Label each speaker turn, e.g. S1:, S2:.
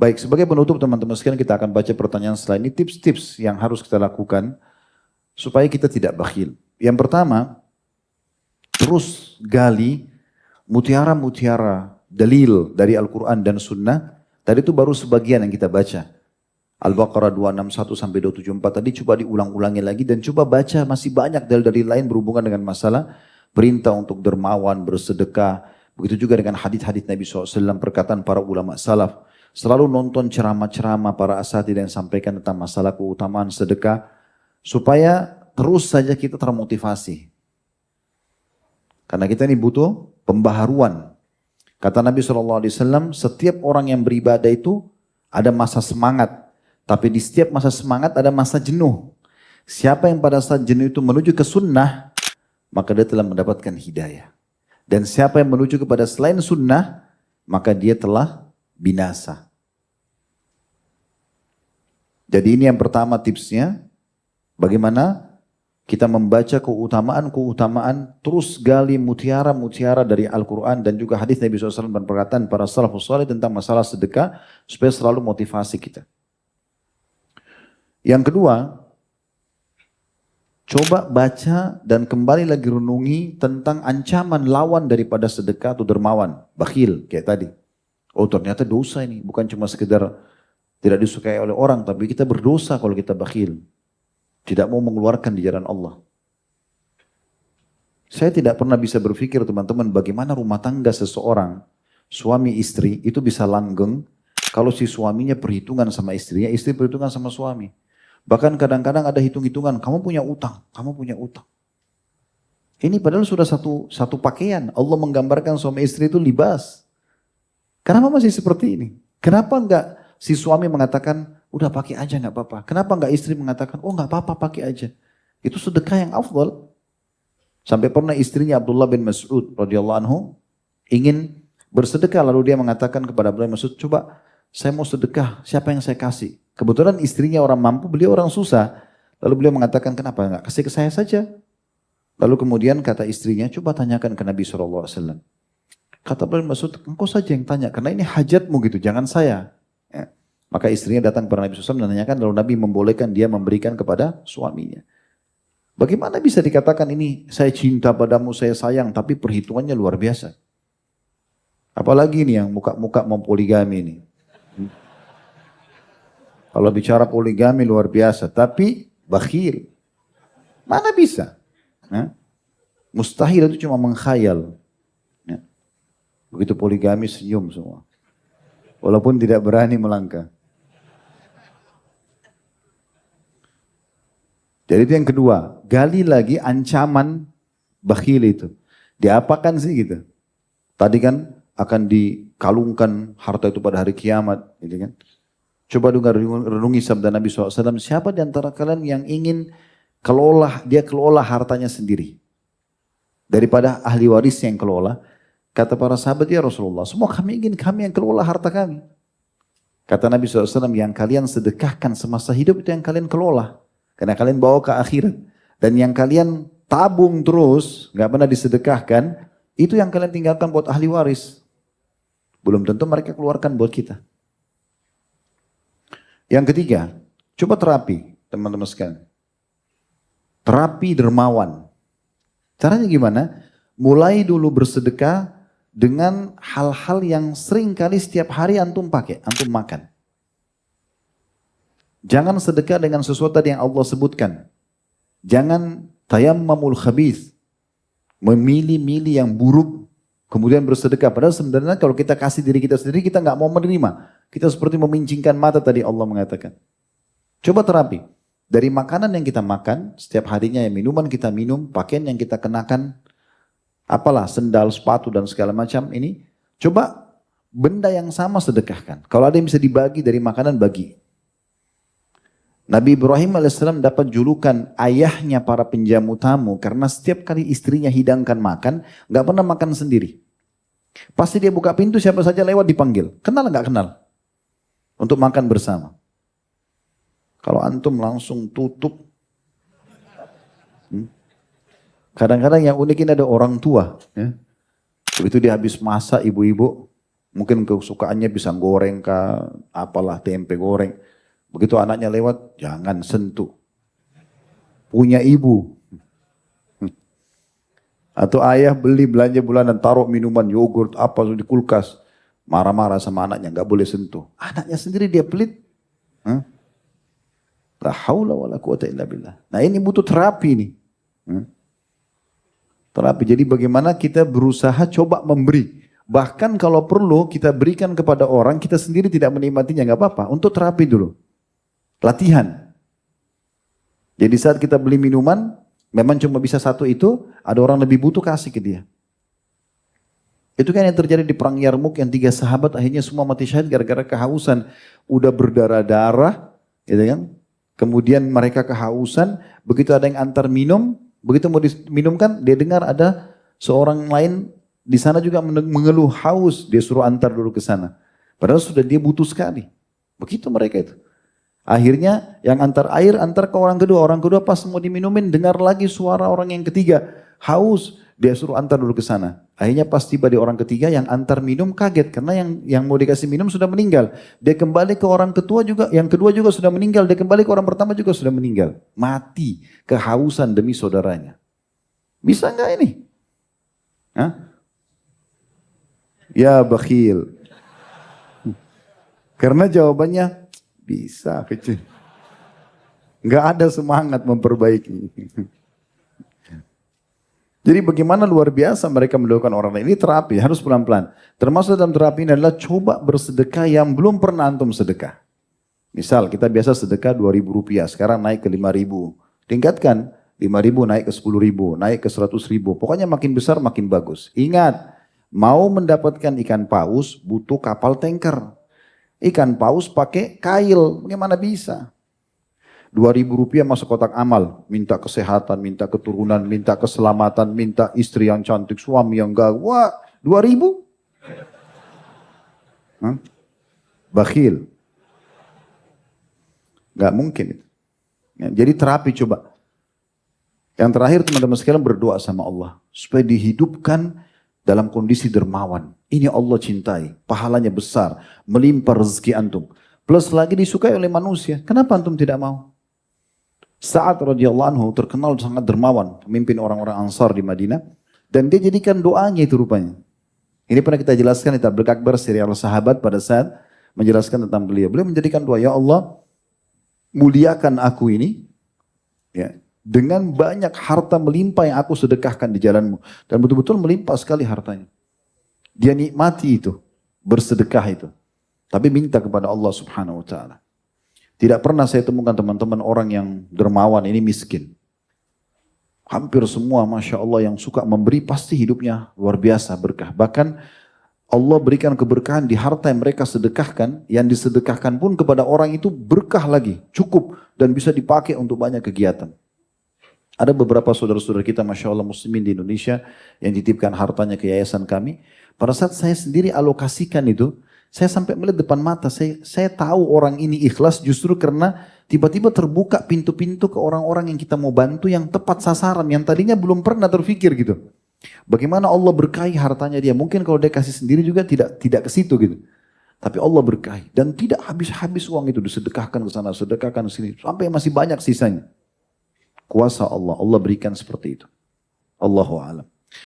S1: Baik, sebagai penutup teman-teman sekalian kita akan baca pertanyaan setelah ini tips-tips yang harus kita lakukan supaya kita tidak bakhil. Yang pertama, terus gali mutiara-mutiara dalil dari Al-Quran dan Sunnah. Tadi itu baru sebagian yang kita baca. Al-Baqarah 261 sampai 274 tadi coba diulang-ulangi lagi dan coba baca masih banyak dalil-dalil lain berhubungan dengan masalah perintah untuk dermawan, bersedekah. Begitu juga dengan hadis-hadis Nabi SAW, perkataan para ulama salaf. Selalu nonton ceramah-ceramah para asatidz yang sampaikan tentang masalah keutamaan sedekah. Supaya terus saja kita termotivasi. Karena kita ini butuh pembaharuan. Kata Nabi SAW, setiap orang yang beribadah itu ada masa semangat. Tapi di setiap masa semangat ada masa jenuh. Siapa yang pada saat jenuh itu menuju ke sunnah, maka dia telah mendapatkan hidayah. Dan siapa yang menuju kepada selain sunnah, maka dia telah binasa. Jadi ini yang pertama tipsnya, bagaimana kita membaca keutamaan-keutamaan, terus gali mutiara-mutiara dari Al-Quran dan juga hadis Nabi SAW dan perkataan para salafus salih tentang masalah sedekah, supaya selalu motivasi kita. Yang kedua, coba baca dan kembali lagi renungi tentang ancaman lawan daripada sedekah atau dermawan, bakhil kayak tadi. Oh ternyata dosa ini, bukan cuma sekedar tidak disukai oleh orang, tapi kita berdosa kalau kita bakhil. Tidak mau mengeluarkan di jalan Allah. Saya tidak pernah bisa berpikir teman-teman bagaimana rumah tangga seseorang, suami istri itu bisa langgeng kalau si suaminya perhitungan sama istrinya, istri perhitungan sama suami. Bahkan kadang-kadang ada hitung-hitungan, kamu punya utang, kamu punya utang. Ini padahal sudah satu pakaian. Allah menggambarkan suami istri itu libas. Kenapa masih seperti ini? Kenapa enggak si suami mengatakan, udah pakai aja nggak apa-apa. Kenapa nggak istri mengatakan, oh nggak apa-apa pakai aja. Itu sedekah yang afdal. Sampai pernah istrinya Abdullah bin Mas'ud radhiyallahu anhu ingin bersedekah, lalu dia mengatakan kepada Abdullah bin Mas'ud, coba saya mau sedekah, siapa yang saya kasih? Kebetulan istrinya orang mampu, beliau orang susah. Lalu beliau mengatakan, kenapa nggak kasih ke saya saja? Lalu kemudian kata istrinya, coba tanyakan ke Nabi SAW. Kata Abdullah bin Mas'ud, engkau saja yang tanya, karena ini hajatmu gitu, jangan saya. Ya. Maka istrinya datang kepada Nabi SAW dan menanyakan, lalu Nabi membolehkan dia memberikan kepada suaminya. Bagaimana bisa dikatakan ini, saya cinta padamu, saya sayang, tapi perhitungannya luar biasa. Apalagi ini yang muka-muka mau poligami ini. Kalau bicara poligami luar biasa, tapi bakhil. Mana bisa? Ya? Mustahil itu cuma mengkhayal. Ya. Begitu poligami senyum semua. Walaupun tidak berani melangkah. Jadi itu yang kedua, gali lagi ancaman bakhil itu. Diapakan sih gitu? Tadi kan akan dikalungkan harta itu pada hari kiamat, gitu kan? Coba dengar renungi sabda Nabi SAW, siapa di antara kalian yang ingin dia kelola hartanya sendiri? Daripada ahli waris yang kelola, kata para sahabat, ya Rasulullah, semua kami ingin kami yang kelola harta kami. Kata Nabi SAW, yang kalian sedekahkan semasa hidup itu yang kalian kelola. Karena kalian bawa ke akhirat. Dan yang kalian tabung terus, gak pernah disedekahkan, itu yang kalian tinggalkan buat ahli waris. Belum tentu mereka keluarkan buat kita. Yang ketiga, coba terapi, teman-teman sekalian. Terapi dermawan. Caranya gimana? Mulai dulu bersedekah dengan hal-hal yang sering kali setiap hari antum pakai, antum makan. Jangan sedekah dengan sesuatu yang Allah sebutkan. Jangan tayammamul khabith. Memilih-milih yang buruk, kemudian bersedekah. Padahal sebenarnya kalau kita kasih diri kita sendiri, kita nggak mau menerima. Kita seperti memincingkan mata tadi Allah mengatakan. Coba terapi. Dari makanan yang kita makan, setiap harinya yang minuman kita minum, pakaian yang kita kenakan, apalah sendal, sepatu dan segala macam ini, coba benda yang sama sedekahkan. Kalau ada yang bisa dibagi dari makanan, bagi. Nabi Ibrahim AS dapat julukan ayahnya para penjamu tamu karena setiap kali istrinya hidangkan makan, nggak pernah makan sendiri. Pasti dia buka pintu, siapa saja lewat dipanggil. Kenal nggak kenal? Untuk makan bersama. Kalau antum langsung tutup. Kadang-kadang yang unik ini ada orang tua. Ya. Begitu dia habis masak ibu-ibu, Mungkin kesukaannya pisang goreng kah, apalah tempe goreng. Begitu anaknya lewat, jangan sentuh. Punya ibu. Atau ayah beli belanja bulanan, taruh minuman, yogurt, apa di kulkas. Marah-marah sama anaknya, nggak boleh sentuh. Anaknya sendiri dia pelit. Hah? La haula wala quwata illa billah. Nah ini butuh terapi nih. Terapi. Jadi bagaimana kita berusaha coba memberi. Bahkan kalau perlu kita berikan kepada orang, kita sendiri tidak menikmatinya, nggak apa-apa. Untuk terapi dulu. Latihan. Jadi saat kita beli minuman, memang cuma bisa satu itu, ada orang lebih butuh, kasih ke dia. Itu kan yang terjadi di perang Yarmuk, yang 3 sahabat akhirnya semua mati syahid gara-gara kehausan. Udah berdarah-darah, gitu kan. Kemudian mereka kehausan, begitu ada yang antar minum, begitu mau diminumkan, dia dengar ada seorang lain di sana juga mengeluh haus, dia suruh antar dulu ke sana. Padahal sudah dia butuh sekali. Begitu mereka itu. Akhirnya yang antar air antar ke orang kedua pas mau diminumin dengar lagi suara orang yang ketiga, haus, dia suruh antar dulu ke sana. Akhirnya pas tiba di orang ketiga yang antar minum kaget karena yang mau dikasih minum sudah meninggal. Dia kembali ke orang ketua juga, yang kedua juga sudah meninggal, dia kembali ke orang pertama juga sudah meninggal. Mati kehausan demi saudaranya. Bisa nggak ini? Hah? Ya bakhil. Karena jawabannya bisa kecil. Nggak ada semangat memperbaiki. Jadi bagaimana luar biasa mereka mendoakan orang lain. Ini terapi, harus pelan-pelan. Termasuk dalam terapi ini adalah coba bersedekah yang belum pernah antum sedekah. Misal kita biasa sedekah 2.000 rupiah, sekarang naik ke 5.000. Tingkatkan 5.000 naik ke 10.000, naik ke 100.000. Pokoknya makin besar makin bagus. Ingat, mau mendapatkan ikan paus butuh kapal tanker. Ikan paus pakai kail, bagaimana bisa? 2.000 rupiah masuk kotak amal, minta kesehatan, minta keturunan, minta keselamatan, minta istri yang cantik, suami yang gagah. Wah, 2.000? Bakhil. Gak mungkin itu. Ya, jadi terapi coba. Yang terakhir teman-teman sekalian berdoa sama Allah supaya dihidupkan dalam kondisi dermawan. Ini Allah cintai, pahalanya besar, melimpah rezeki antum. Plus lagi disukai oleh manusia. Kenapa antum tidak mau? Sa'ad radhiyallahu anhu terkenal sangat dermawan, pemimpin orang-orang Ansar di Madinah, dan dia jadikan doanya itu rupanya. Ini pernah kita jelaskan di Tabligh Akbar serial sahabat pada saat menjelaskan tentang beliau. Beliau menjadikan doa, ya Allah, muliakan aku ini, ya, dengan banyak harta melimpah yang aku sedekahkan di jalanmu. Dan betul-betul melimpah sekali hartanya. Dia nikmati itu, bersedekah itu. Tapi minta kepada Allah subhanahu wa ta'ala. Tidak pernah saya temukan teman-teman orang yang dermawan ini miskin. Hampir semua Masya Allah yang suka memberi pasti hidupnya luar biasa berkah. Bahkan Allah berikan keberkahan di harta yang mereka sedekahkan. Yang disedekahkan pun kepada orang itu berkah lagi, cukup dan bisa dipakai untuk banyak kegiatan. Ada beberapa saudara-saudara kita Masya Allah muslimin di Indonesia yang titipkan hartanya ke yayasan kami. Pada saat saya sendiri alokasikan itu, saya sampai melihat depan mata, saya tahu orang ini ikhlas justru karena tiba-tiba terbuka pintu-pintu ke orang-orang yang kita mau bantu yang tepat sasaran, yang tadinya belum pernah terfikir gitu. Bagaimana Allah berkahi hartanya dia, mungkin kalau dia kasih sendiri juga tidak ke situ gitu. Tapi Allah berkahi dan tidak habis-habis uang itu disedekahkan ke sana, sedekahkan ke sini, sampai masih banyak sisanya. Kuasa Allah, Allah berikan seperti itu. Allahu a'lam.